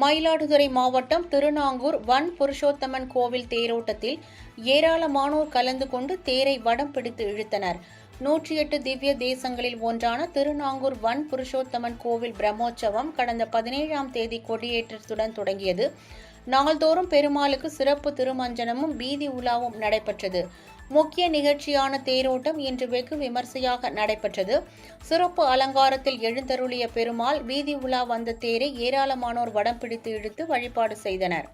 மயிலாடுதுறை மாவட்டம் திருநாங்கூர் வன் புருஷோத்தமன் கோவில் தேரோட்டத்தில் ஏராளமானோர் கலந்து கொண்டு தேரை வடம் பிடித்து இழுத்தனர். 108 திவ்ய தேசங்களில் ஒன்றான திருநாங்கூர் வன் புருஷோத்தமன் கோவில் பிரம்மோற்சவம் கடந்த 17ஆம் தேதி கொடியேற்றத்துடன் தொடங்கியது. நாள்தோறும் பெருமாளுக்கு சிறப்பு திருமஞ்சனமும் வீதி உலாவும் நடைபெற்றது. முக்கிய நிகழ்ச்சியான தேரோட்டம் இன்று வெகு விமர்சையாக நடைபெற்றது. சிறப்பு அலங்காரத்தில் எழுந்தருளிய பெருமாள் வீதி உலா வந்த தேரை ஏராளமானோர் வடம் பிடித்து இழுத்து வழிபாடு செய்தனர்.